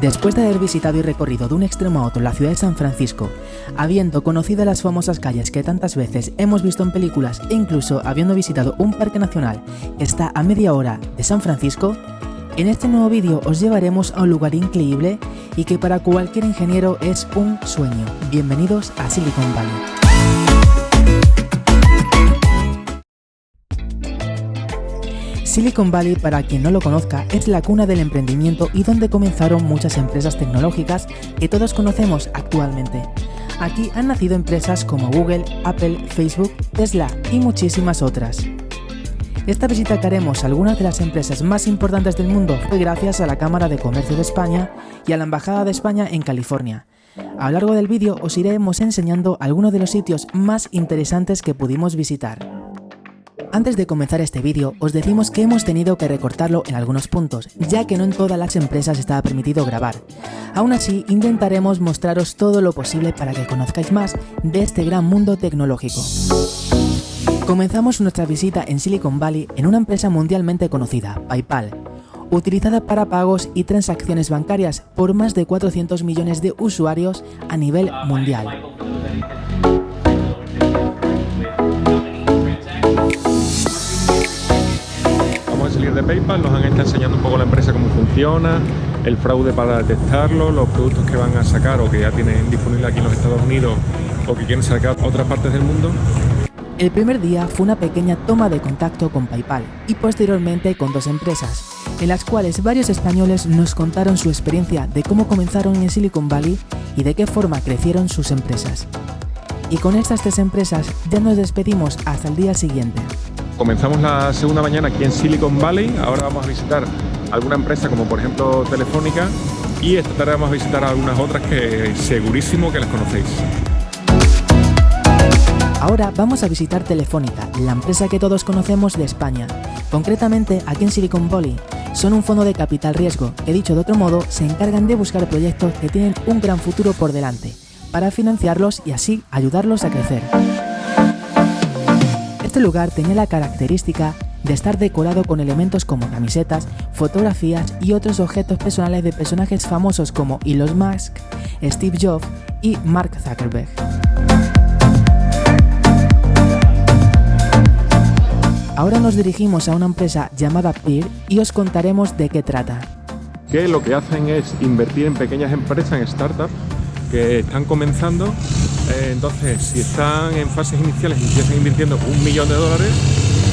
Después de haber visitado y recorrido de un extremo a otro la ciudad de San Francisco, habiendo conocido las famosas calles que tantas veces hemos visto en películas e incluso habiendo visitado un parque nacional que está a media hora de San Francisco, en este nuevo vídeo os llevaremos a un lugar increíble y que para cualquier ingeniero es un sueño. Bienvenidos a Silicon Valley. Silicon Valley, para quien no lo conozca, es la cuna del emprendimiento y donde comenzaron muchas empresas tecnológicas que todos conocemos actualmente. Aquí han nacido empresas como Google, Apple, Facebook, Tesla y muchísimas otras. Esta visita que haremos a algunas de las empresas más importantes del mundo fue gracias a la Cámara de Comercio de España y a la Embajada de España en California. A lo largo del vídeo os iremos enseñando algunos de los sitios más interesantes que pudimos visitar. Antes de comenzar este vídeo, os decimos que hemos tenido que recortarlo en algunos puntos, ya que no en todas las empresas estaba permitido grabar. Aún así, intentaremos mostraros todo lo posible para que conozcáis más de este gran mundo tecnológico. Comenzamos nuestra visita en Silicon Valley en una empresa mundialmente conocida, PayPal, utilizada para pagos y transacciones bancarias por más de 400 millones de usuarios a nivel mundial. Salir de PayPal, nos han estado enseñando un poco la empresa cómo funciona, el fraude para detectarlo, los productos que van a sacar o que ya tienen disponible aquí en los Estados Unidos o que quieren sacar a otras partes del mundo. El primer día fue una pequeña toma de contacto con PayPal y posteriormente con dos empresas, en las cuales varios españoles nos contaron su experiencia de cómo comenzaron en Silicon Valley y de qué forma crecieron sus empresas. Y con estas tres empresas ya nos despedimos hasta el día siguiente. Comenzamos la segunda mañana aquí en Silicon Valley. Ahora vamos a visitar alguna empresa como por ejemplo Telefónica y esta tarde vamos a visitar algunas otras que segurísimo que las conocéis. Ahora vamos a visitar Telefónica, la empresa que todos conocemos de España. Concretamente aquí en Silicon Valley son un fondo de capital riesgo que, dicho de otro modo, se encargan de buscar proyectos que tienen un gran futuro por delante para financiarlos y así ayudarlos a crecer. Este lugar tenía la característica de estar decorado con elementos como camisetas, fotografías y otros objetos personales de personajes famosos como Elon Musk, Steve Jobs y Mark Zuckerberg. Ahora nos dirigimos a una empresa llamada Peer y os contaremos de qué trata. Que lo que hacen es invertir en pequeñas empresas, en startups que están comenzando. Entonces, si están en fases iniciales, empiezan invirtiendo $1 millón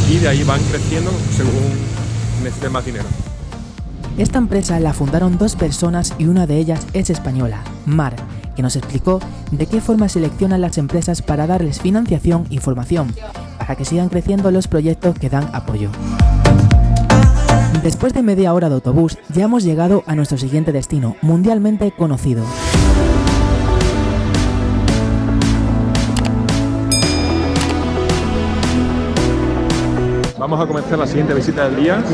y de ahí van creciendo según necesiten más dinero. Esta empresa la fundaron dos personas y una de ellas es española, Mar, que nos explicó de qué forma seleccionan las empresas para darles financiación y formación, para que sigan creciendo los proyectos que dan apoyo. Después de media hora de autobús, ya hemos llegado a nuestro siguiente destino, mundialmente conocido. Vamos a comenzar la siguiente visita del día.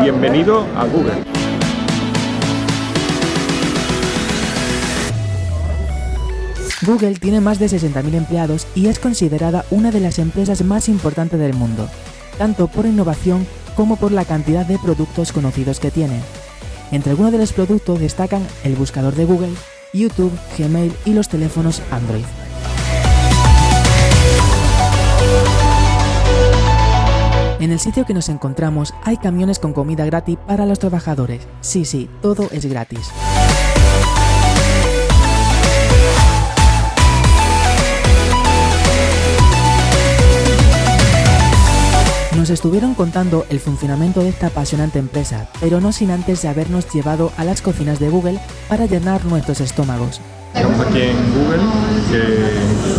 Bienvenido a Google. Google tiene más de 60.000 empleados y es considerada una de las empresas más importantes del mundo, tanto por innovación como por la cantidad de productos conocidos que tiene. Entre algunos de los productos destacan el buscador de Google, YouTube, Gmail y los teléfonos Android. En el sitio que nos encontramos hay camiones con comida gratis para los trabajadores. Sí, todo es gratis. Nos estuvieron contando el funcionamiento de esta apasionante empresa, pero no sin antes de habernos llevado a las cocinas de Google para llenar nuestros estómagos. Estamos aquí en Google,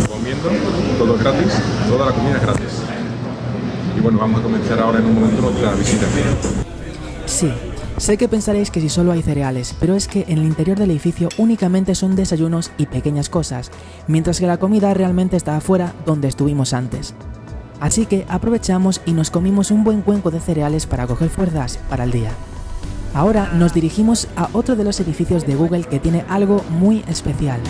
comiendo, todo gratis, toda la comida es gratis. Y bueno, vamos a comenzar ahora en un momento nuestra visita. Sí, sé que pensaréis que si solo hay cereales, pero es que en el interior del edificio únicamente son desayunos y pequeñas cosas, mientras que la comida realmente está afuera donde estuvimos antes. Así que aprovechamos y nos comimos un buen cuenco de cereales para coger fuerzas para el día. Ahora nos dirigimos a otro de los edificios de Google que tiene algo muy especial.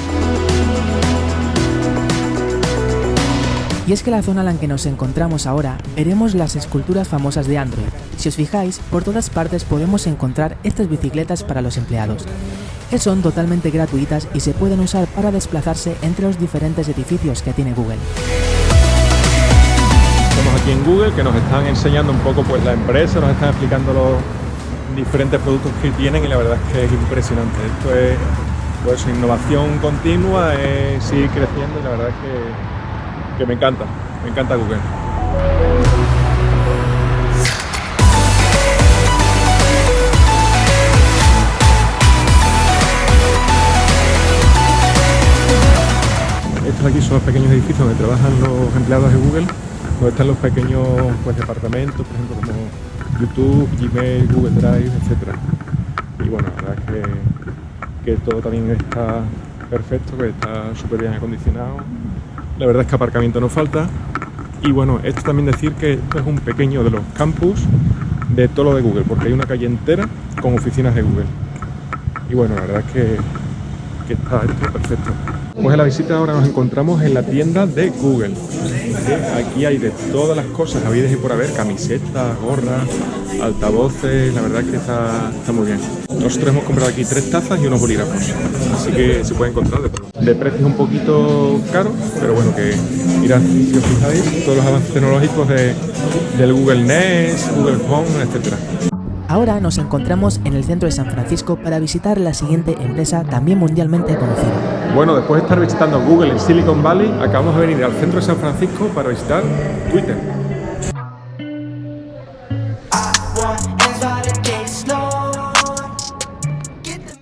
Y es que la zona en la que nos encontramos ahora veremos las esculturas famosas de Android. Si os fijáis, por todas partes podemos encontrar estas bicicletas para los empleados, que son totalmente gratuitas y se pueden usar para desplazarse entre los diferentes edificios que tiene Google. Estamos aquí en Google, que nos están enseñando un poco pues la empresa, nos están explicando los diferentes productos que tienen y la verdad es que es impresionante. Esto es pues innovación continua, es seguir creciendo y la verdad es que me encanta Google. Estos aquí son los pequeños edificios donde trabajan los empleados de Google, donde están los pequeños pues, departamentos, por ejemplo como YouTube, Gmail, Google Drive, etc. Y bueno, la verdad es que todo también está perfecto, que está súper bien acondicionado. La verdad es que aparcamiento no falta. Y bueno, esto también decir que esto es un pequeño de los campus de todo lo de Google, porque hay una calle entera con oficinas de Google. Y bueno, la verdad es que está esto perfecto. Pues en la visita ahora nos encontramos en la tienda de Google. Aquí hay de todas las cosas habidas y por haber, camisetas, gorras, altavoces, la verdad es que está muy bien. Nosotros hemos comprado aquí 3 tazas y unos bolígrafos, así que se puede encontrar de todo. De precios un poquito caros, pero bueno, que mirad, si os fijáis, todos los avances tecnológicos del Google Nest, Google Home, etc. Ahora nos encontramos en el centro de San Francisco para visitar la siguiente empresa también mundialmente conocida. Bueno, después de estar visitando Google en Silicon Valley, acabamos de venir al centro de San Francisco para visitar Twitter.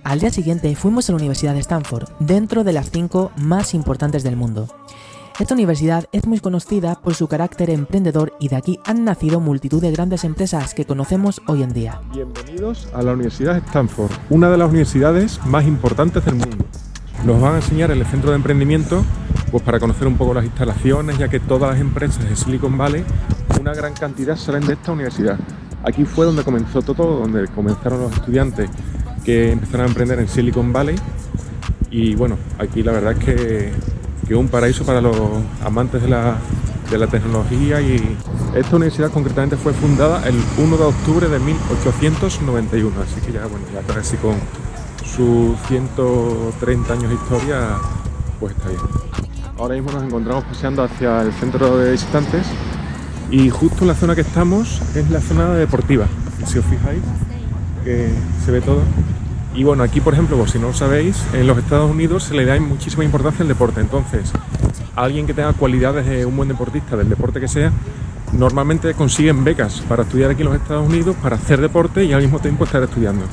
Al día siguiente fuimos a la Universidad de Stanford, dentro de las 5 más importantes del mundo. Esta universidad es muy conocida por su carácter emprendedor y de aquí han nacido multitud de grandes empresas que conocemos hoy en día. Bienvenidos a la Universidad de Stanford, una de las universidades más importantes del mundo. Nos van a enseñar en el centro de emprendimiento pues para conocer un poco las instalaciones, ya que todas las empresas de Silicon Valley, una gran cantidad salen de esta universidad. Aquí fue donde comenzó todo, donde comenzaron los estudiantes que empezaron a emprender en Silicon Valley. Y bueno, aquí la verdad es que un paraíso para los amantes de la tecnología, y esta universidad concretamente fue fundada el 1 de octubre de 1891, así que ya casi con sus 130 años de historia, pues está bien. Ahora mismo nos encontramos paseando hacia el centro de visitantes y justo en la zona que estamos es la zona deportiva, si os fijáis que se ve todo. Y bueno, aquí por ejemplo, si no lo sabéis, en los Estados Unidos se le da muchísima importancia al deporte. Entonces, a alguien que tenga cualidades de un buen deportista, del deporte que sea, normalmente consiguen becas para estudiar aquí en los Estados Unidos, para hacer deporte y al mismo tiempo estar estudiando.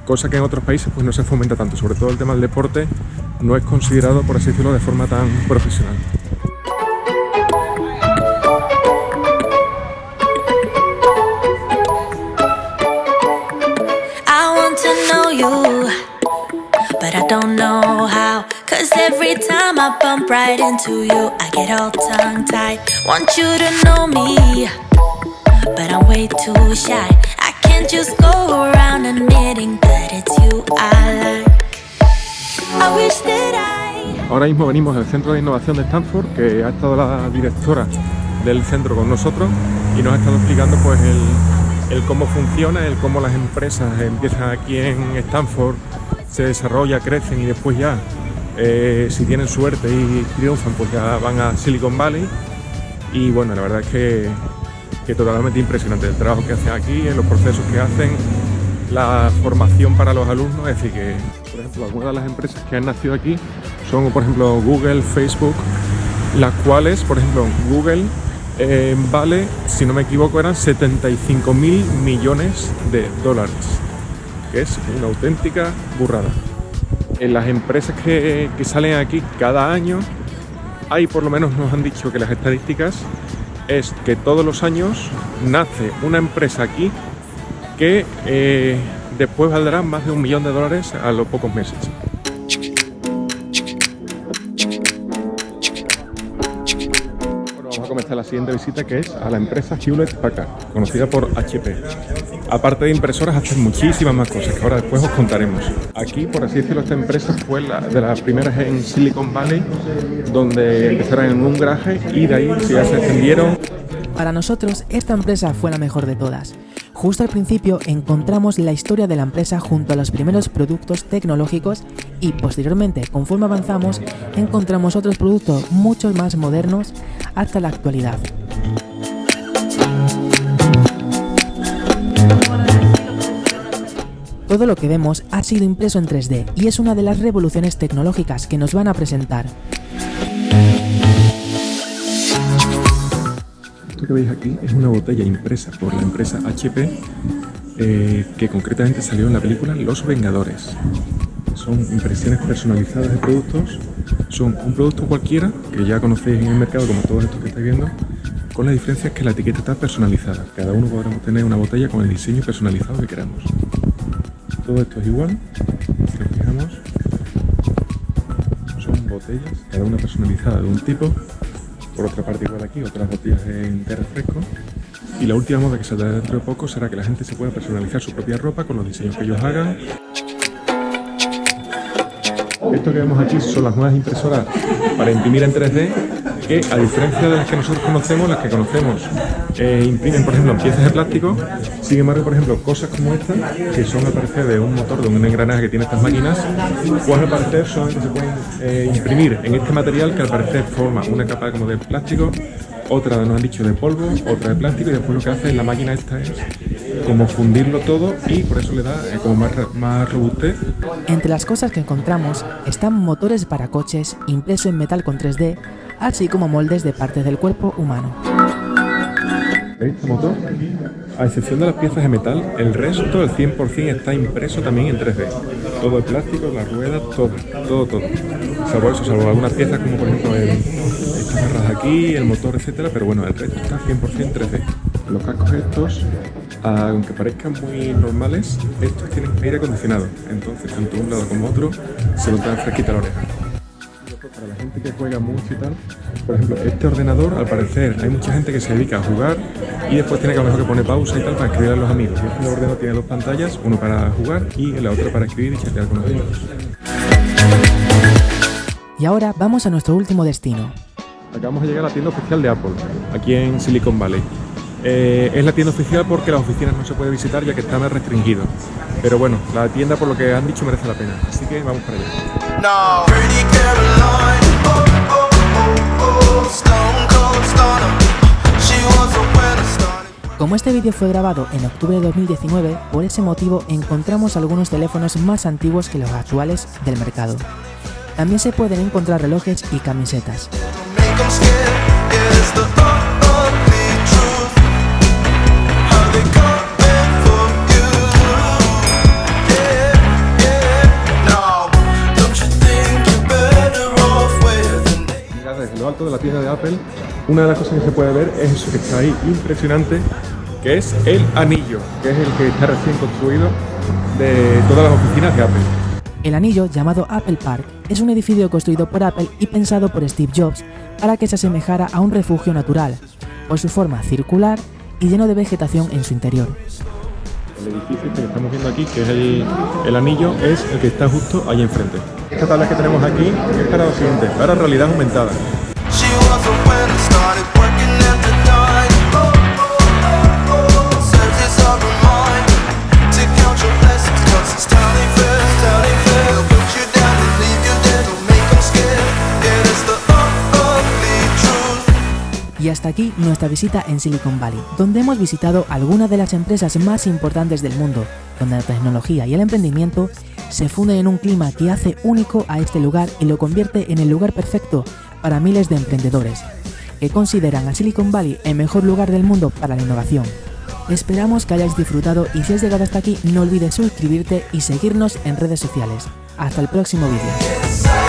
Cosa que en otros países pues no se fomenta tanto, sobre todo el tema del deporte no es considerado, por así decirlo, de forma tan profesional. But I don't know how, 'cause every time I bump right into you, I get all tongue-tied. Want you to know me, but I'm way too shy. I can't just go around admitting that it's you I like. I wish that Ahora mismo venimos del Centro de Innovación de Stanford, que ha estado la directora del centro con nosotros y nos ha estado explicando pues el cómo funciona, el cómo las empresas empiezan aquí en Stanford, se desarrolla, crecen y después ya, si tienen suerte y triunfan, pues ya van a Silicon Valley. Y bueno, la verdad es que totalmente impresionante el trabajo que hacen aquí, los procesos que hacen, la formación para los alumnos. Es decir que, por ejemplo, algunas de las empresas que han nacido aquí son, por ejemplo, Google, Facebook, las cuales, por ejemplo, Google vale, si no me equivoco, eran 75.000 millones de dólares. Que es una auténtica burrada. En las empresas que salen aquí cada año, hay, por lo menos nos han dicho que las estadísticas es que todos los años nace una empresa aquí que después valdrá más de $1 millón a los pocos meses. Vamos a comenzar la siguiente visita, que es a la empresa Hewlett Packard, conocida por HP. Aparte de impresoras, hacen muchísimas más cosas que ahora después os contaremos. Aquí, por así decirlo, esta empresa fue de las primeras en Silicon Valley, donde empezaron en un garaje y de ahí ya se extendieron. Para nosotros, esta empresa fue la mejor de todas. Justo al principio encontramos la historia de la empresa junto a los primeros productos tecnológicos y posteriormente, conforme avanzamos, encontramos otros productos mucho más modernos hasta la actualidad. Todo lo que vemos ha sido impreso en 3D y es una de las revoluciones tecnológicas que nos van a presentar. Esto que veis aquí es una botella impresa por la empresa HP que concretamente salió en la película Los Vengadores. Son impresiones personalizadas de productos, son un producto cualquiera que ya conocéis en el mercado como todos estos que estáis viendo, con la diferencia es que la etiqueta está personalizada. Cada uno podremos tener una botella con el diseño personalizado que queramos. Todo esto es igual, si nos fijamos, son botellas, cada una personalizada de un tipo. Por otra parte igual aquí, otras botellas de refresco. Y la última moda que saldrá dentro de poco será que la gente se pueda personalizar su propia ropa con los diseños que ellos hagan. Esto que vemos aquí son las nuevas impresoras para imprimir en 3D, que a diferencia de las que nosotros conocemos, imprimen por ejemplo piezas de plástico. Sin embargo, por ejemplo, cosas como esta, que son al parecer de un motor, de un engranaje que tiene estas máquinas, pues al parecer solamente se pueden imprimir en este material que al parecer forma una capa como de plástico, otra nos han dicho de polvo, otra de plástico, y después lo que hace la máquina esta es como fundirlo todo y por eso le da como más robustez. Entre las cosas que encontramos están motores para coches impresos en metal con 3D, así como moldes de partes del cuerpo humano. ¿Veis este motor? A excepción de las piezas de metal, el resto, el 100%, está impreso también en 3D. Todo el plástico, las ruedas, todo. Salvo algunas piezas como por ejemplo estas barras aquí, el motor, etcétera, pero bueno, el resto está 100% 3D. Los cascos estos, aunque parezcan muy normales, estos tienen aire acondicionado, entonces tanto un lado como otro se lo dan fresquita a la oreja. Para la gente que juega mucho y tal, por ejemplo, este ordenador, al parecer, hay mucha gente que se dedica a jugar y después tiene que a lo mejor que poner pausa y tal para escribir a los amigos. Y este ordenador tiene dos pantallas, uno para jugar y la otra para escribir y chatear con los amigos. Y ahora vamos a nuestro último destino. Acabamos de llegar a la tienda oficial de Apple, aquí en Silicon Valley. Es la tienda oficial porque las oficinas no se puede visitar ya que está más restringido. Pero bueno, la tienda por lo que han dicho merece la pena, así que vamos para allá. No. Como este vídeo fue grabado en octubre de 2019, por ese motivo encontramos algunos teléfonos más antiguos que los actuales del mercado. También se pueden encontrar relojes y camisetas. Desde lo alto de la tienda de Apple, una de las cosas que se puede ver es eso que está ahí impresionante, que es el anillo, que es el que está recién construido de todas las oficinas de Apple. El anillo, llamado Apple Park, es un edificio construido por Apple y pensado por Steve Jobs para que se asemejara a un refugio natural, por su forma circular y lleno de vegetación en su interior. El edificio que estamos viendo aquí, que es el anillo, es el que está justo ahí enfrente. Esta tabla que tenemos aquí es para lo siguiente, para realidad aumentada. Y hasta aquí nuestra visita en Silicon Valley, donde hemos visitado algunas de las empresas más importantes del mundo, donde la tecnología y el emprendimiento se funden en un clima que hace único a este lugar y lo convierte en el lugar perfecto para miles de emprendedores, que consideran a Silicon Valley el mejor lugar del mundo para la innovación. Esperamos que hayáis disfrutado y si has llegado hasta aquí no olvides suscribirte y seguirnos en redes sociales. Hasta el próximo vídeo.